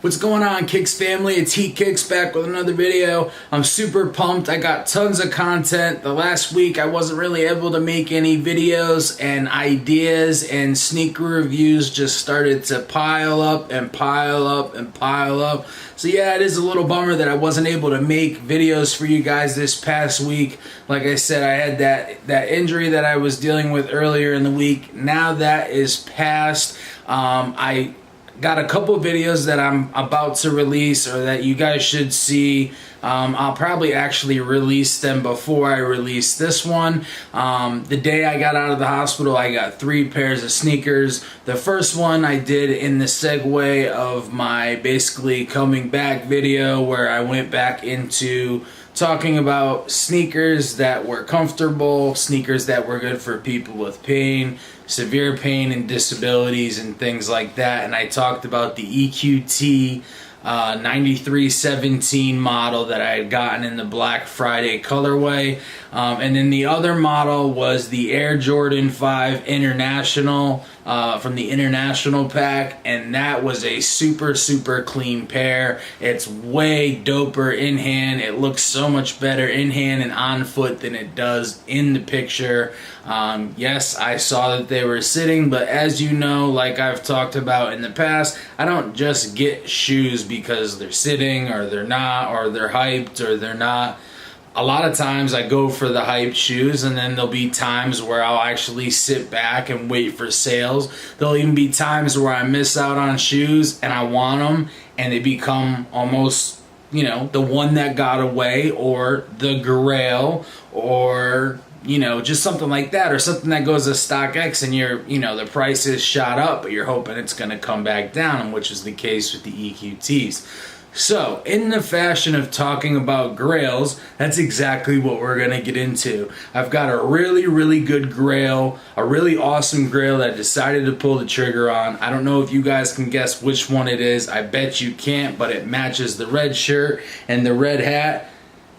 What's going on, Kicks family? It's Heat Kicks back with another video. I'm super pumped. I got tons of content. The last week I wasn't really able to make any videos, and ideas and sneaker reviews just started to pile up and pile up and pile up. So yeah, it is a little bummer that I wasn't able to make videos for you guys this past week. Like I said, I had that injury that I was dealing with earlier in the week. Now that is past. I got a couple videos that I'm about to release, or that you guys should see. I'll probably actually release them before I release this one. The day I got out of the hospital, I got 3 pairs of sneakers. The first one I did in the segue of my basically coming back video, where I went back into talking about sneakers that were comfortable, sneakers that were good for people with pain, severe pain and disabilities and things like that. And I talked about the EQT 9317 model that I had gotten in the Black Friday colorway. And then the other model was the Air Jordan 5 International from the International pack, and that was a super clean pair. It's way doper in hand. It looks so much better in hand and on foot than it does in the picture. Yes, I saw that they were sitting, but as you know, like I've talked about in the past, I don't just get shoes because they're sitting or they're not, or they're hyped or they're not. A lot of times I go for the hyped shoes, and then there'll be times where I'll actually sit back and wait for sales. There'll even be times where I miss out on shoes and I want them, and they become almost, you know, the one that got away, or the Grail, or, you know, just something like that, or something that goes to StockX and the price is shot up, but you're hoping it's going to come back down, which is the case with the EQTs. So, in the fashion of talking about Grails, that's exactly what we're going to get into. I've got a really good Grail, a really awesome Grail that I decided to pull the trigger on. I don't know if you guys can guess which one it is. I bet you can't, but it matches the red shirt and the red hat.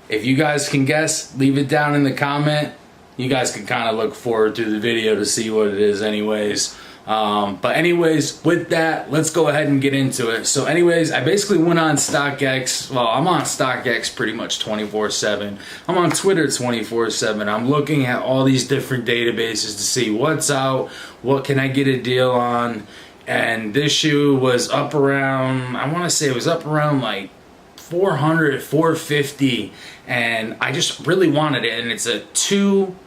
If you guys can guess, leave it down in the comment. You guys can kind of look forward to the video to see what it is anyways. But anyways, with that, let's go ahead and get into it. So anyways, I basically went on StockX. Well, I'm on StockX pretty much 24/7. I'm on Twitter 24/7. I'm looking at all these different databases to see what's out, what can I get a deal on. And this shoe was up around, I want to say it was up around like 400, 450. And I just really wanted it. And it's a two-pack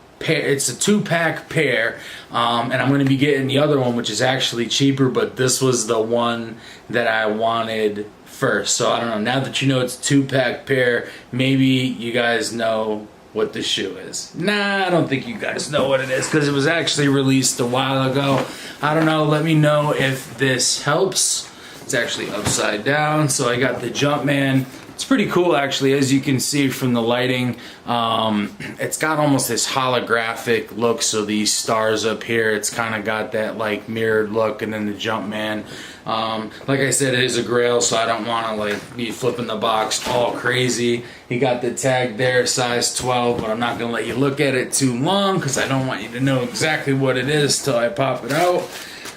pair, and I'm going to be getting the other one, which is actually cheaper, but this was the one that I wanted first. So I don't know, now that you know it's a 2-pack pair, maybe you guys know what the shoe is. Nah, I don't think you guys know what it is, because it was actually released a while ago. I don't know, let me know if this helps. It's actually upside down, so I got the Jumpman. It's pretty cool, actually, as you can see from the lighting. It's got almost this holographic look, so these stars up here, it's kind of got that like mirrored look, and then the Jumpman. Like I said, it is a Grail, so I don't want to like be flipping the box all crazy. You got the tag there, size 12, but I'm not going to let you look at it too long because I don't want you to know exactly what it is till I pop it out.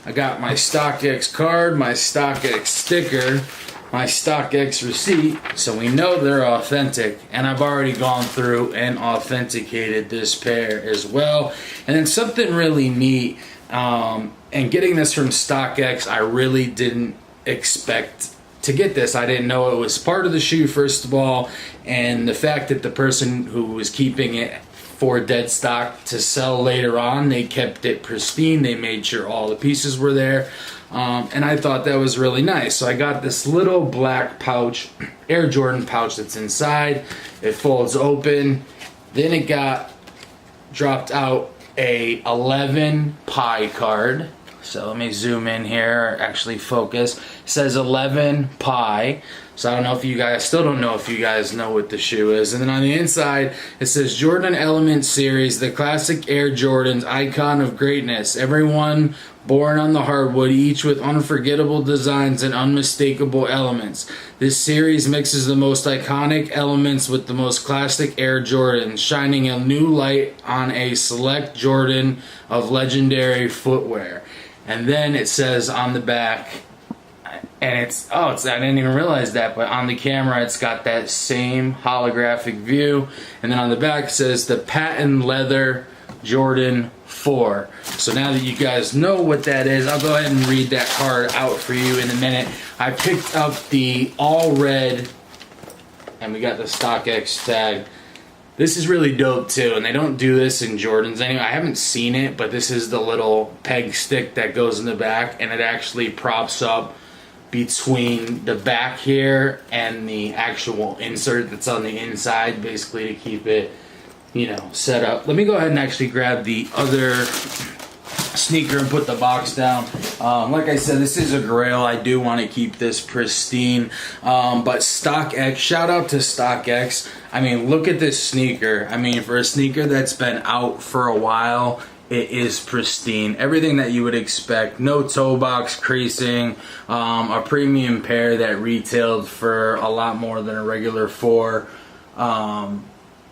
I got my StockX card, my StockX sticker, my StockX receipt, so we know they're authentic, and I've already gone through and authenticated this pair as well. And then something really neat, and getting this from StockX, I really didn't expect to get this. I didn't know it was part of the shoe, first of all, and the fact that the person who was keeping it for dead stock to sell later on, they kept it pristine. They made sure all the pieces were there. And I thought that was really nice. So I got this little black pouch, Air Jordan pouch that's inside. It folds open. Then it got dropped out a 11 Pi card. So let me zoom in here, actually focus. It says 11 Pi. So I don't know if you guys, still don't know if you guys know what the shoe is. And then on the inside, it says Jordan Element Series, the classic Air Jordans, icon of greatness. Everyone born on the hardwood, each with unforgettable designs and unmistakable elements. This series mixes the most iconic elements with the most classic Air Jordans, shining a new light on a select Jordan of legendary footwear. And then it says on the back, And I didn't even realize that, but on the camera it's got that same holographic view. And then on the back it says the patent leather Jordan 4. So now that you guys know what that is, I'll go ahead and read that card out for you in a minute. I picked up the all red, and we got the StockX tag. This is really dope too, and they don't do this in Jordans anyway. I haven't seen it, but this is the little peg stick that goes in the back, and it actually props up between the back here and the actual insert that's on the inside, basically to keep it, you know, set up. Let me go ahead and actually grab the other sneaker and put the box down. Like I said, this is a Grail. I do want to keep this pristine. But StockX, shout out to StockX. I mean, look at this sneaker. I mean, for a sneaker that's been out for a while, it is pristine. Everything that you would expect. No toe box creasing. A premium pair that retailed for a lot more than a regular 4.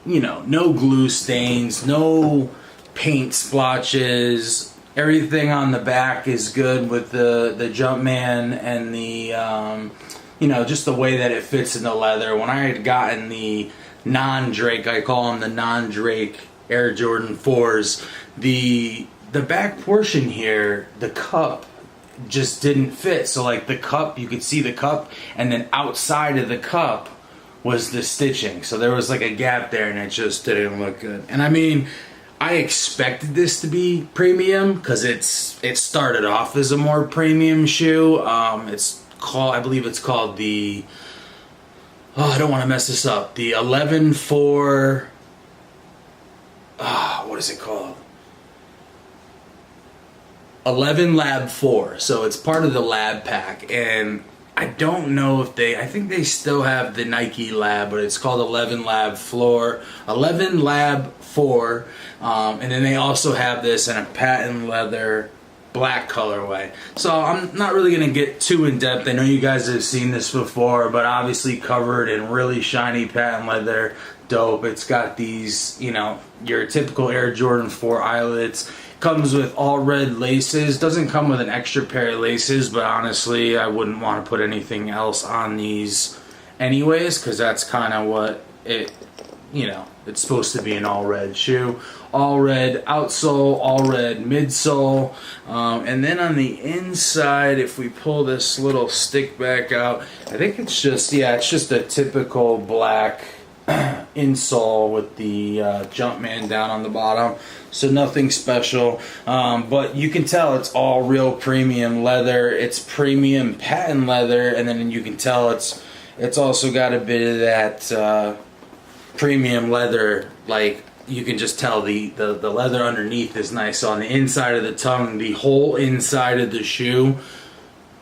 You know, no glue stains, no paint splotches. Everything on the back is good with the Jumpman and the, you know, just the way that it fits in the leather. When I had gotten the non-Drake, I call them the non-Drake Air Jordan 4s, the back portion here, the cup just didn't fit. So like the cup, you could see the cup, and then outside of the cup was the stitching. So there was like a gap there, and it just didn't look good. And I mean, I expected this to be premium because it started off as a more premium shoe. It's called, I believe it's called the, I don't want to mess this up, the 11-4, what is it called? 11 Lab 4. So it's part of the Lab pack, and I don't know if I think they still have the Nike Lab, but it's called 11 Lab 4, and then they also have this in a patent leather black colorway. So I'm not really going to get too in depth. I know you guys have seen this before, but obviously covered in really shiny patent leather. Dope. It's got these, you know, your typical Air Jordan 4 eyelets. Comes with all red laces. Doesn't come with an extra pair of laces, but honestly I wouldn't want to put anything else on these anyways, because that's kind of what it, you know, it's supposed to be an all red shoe. All red outsole, all red midsole, and then on the inside, if we pull this little stick back out, I think it's just, yeah, it's just a typical black insole with the Jumpman down on the bottom. So nothing special, but you can tell it's all real premium leather. It's premium patent leather, and then you can tell it's also got a bit of that premium leather. Like, you can just tell the leather underneath is nice. So on the inside of the tongue, the whole inside of the shoe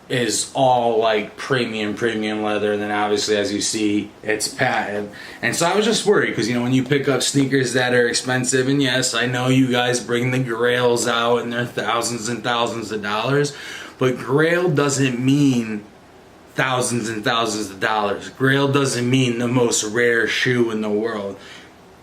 is all like premium leather, and then obviously, as you see, it's patent. And so I was just worried because, you know, when you pick up sneakers that are expensive, and yes, I know you guys bring the Grails out and they're thousands and thousands of dollars, but Grail doesn't mean thousands and thousands of dollars. Grail doesn't mean the most rare shoe in the world.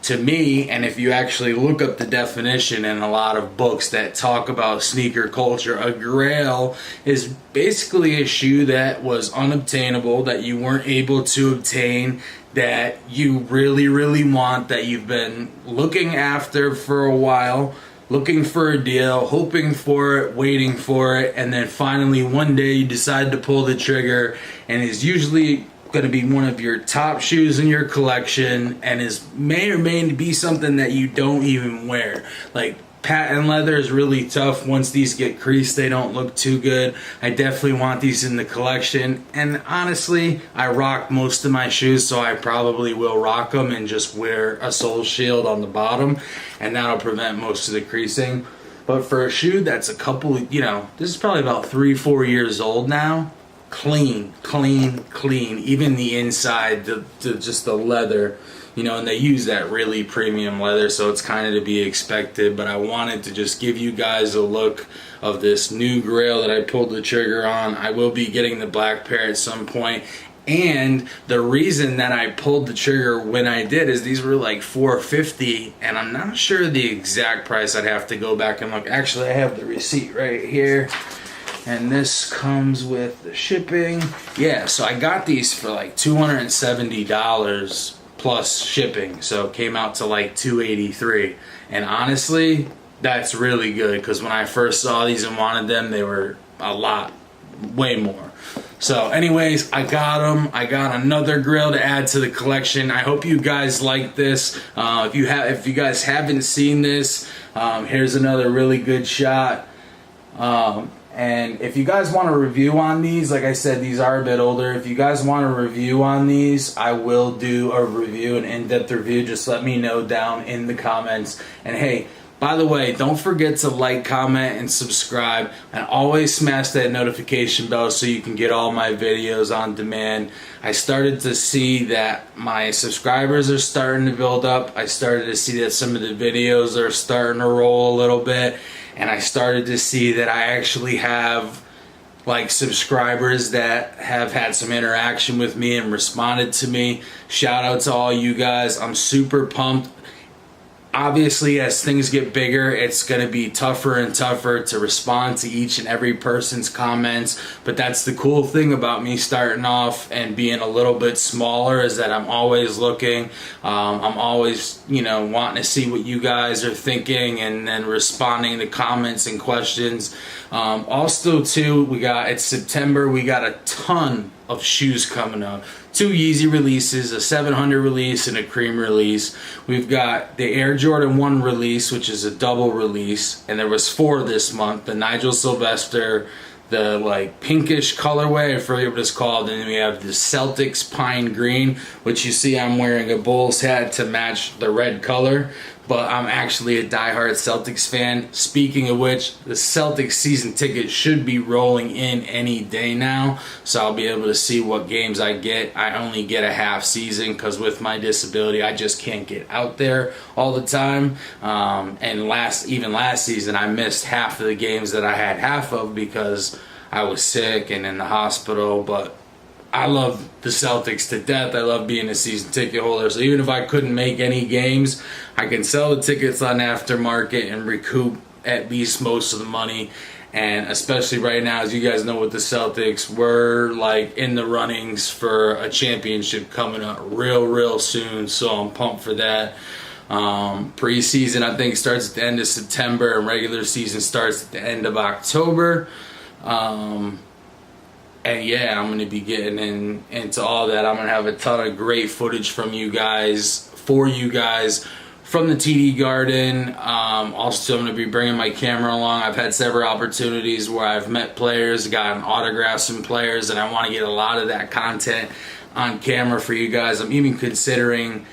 To me, and if you actually look up the definition in a lot of books that talk about sneaker culture, a Grail is basically a shoe that was unobtainable, that you weren't able to obtain, that you really want, that you've been looking after for a while, looking for a deal, hoping for it, waiting for it, and then finally one day you decide to pull the trigger, and it's usually going to be one of your top shoes in your collection, and may or may be something that you don't even wear. Like, patent leather is really tough. Once these get creased, they don't look too good. I definitely want these in the collection, and honestly, I rock most of my shoes, so I probably will rock them and just wear a sole shield on the bottom, and that'll prevent most of the creasing. But for a shoe that's a couple, you know, this is probably about 3-4 years old now, clean. Even the inside, just the leather, you know, and they use that really premium leather, so it's kind of to be expected. But I wanted to just give you guys a look of this new Grail that I pulled the trigger on. I will be getting the black pair at some point, and the reason that I pulled the trigger when I did is these were like $450, and I'm not sure the exact price. I'd have to go back and look. Actually, I have the receipt right here. And this comes with the shipping. Yeah, so I got these for like $270 plus shipping. So it came out to like $283. And honestly, that's really good because when I first saw these and wanted them, they were a lot, way more. So anyways, I got them. I got another grill to add to the collection. I hope you guys like this. If you guys haven't seen this, here's another really good shot. And if you guys want a review on these, like I said, these are a bit older. If you guys want a review on these, I will do a review, an in-depth review. Just let me know down in the comments. And hey, by the way, don't forget to like, comment, and subscribe. And always smash that notification bell so you can get all my videos on demand. I started to see that my subscribers are starting to build up. I started to see that some of the videos are starting to roll a little bit. And I started to see that I actually have like subscribers that have had some interaction with me and responded to me. Shout out to all you guys. I'm super pumped. Obviously, as things get bigger, it's going to be tougher and tougher to respond to each and every person's comments. But that's the cool thing about me starting off and being a little bit smaller, is that I'm always looking. I'm always, wanting to see what you guys are thinking and then responding to comments and questions. Also, too, it's September. We got a ton of shoes coming up. 2 Yeezy releases, a 700 release and a cream release. We've got the Air Jordan 1 release, which is a double release, and there was 4 this month. The Nigel Sylvester, the like pinkish colorway, I forget what it's called, and then we have the Celtics Pine Green, which you see I'm wearing a Bulls hat to match the red color. But I'm actually a diehard Celtics fan. Speaking of which, the Celtics season ticket should be rolling in any day now. So I'll be able to see what games I get. I only get a half season because with my disability, I just can't get out there all the time. And even last season, I missed half of the games that I had half of because I was sick and in the hospital. But I love the Celtics to death. I love being a season ticket holder. So even if I couldn't make any games, I can sell the tickets on aftermarket and recoup at least most of the money. And especially right now, as you guys know with the Celtics, we're like in the runnings for a championship coming up real soon. So I'm pumped for that. Preseason, I think, starts at the end of September, and regular season starts at the end of October. And yeah, I'm going to be getting into all that. I'm going to have a ton of great footage from you guys, for you guys, from the TD Garden. Also, I'm going to be bringing my camera along. I've had several opportunities where I've met players, gotten autographs from players, and I want to get a lot of that content on camera for you guys. I'm even considering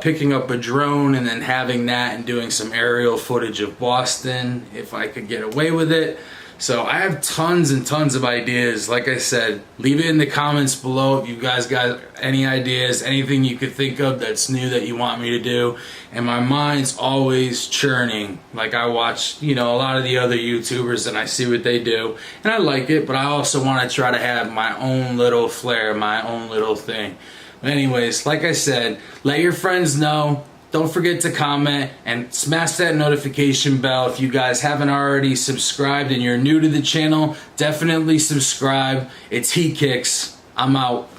picking up a drone and then having that and doing some aerial footage of Boston if I could get away with it. So I have tons and tons of ideas. Like I said, leave it in the comments below if you guys got any ideas, anything you could think of that's new that you want me to do. And my mind's always churning. Like I watch, a lot of the other YouTubers and I see what they do. And I like it, but I also want to try to have my own little flair, my own little thing. But anyways, like I said, let your friends know. Don't forget to comment and smash that notification bell. If you guys haven't already subscribed and you're new to the channel, definitely subscribe. It's Heat Kicks. I'm out.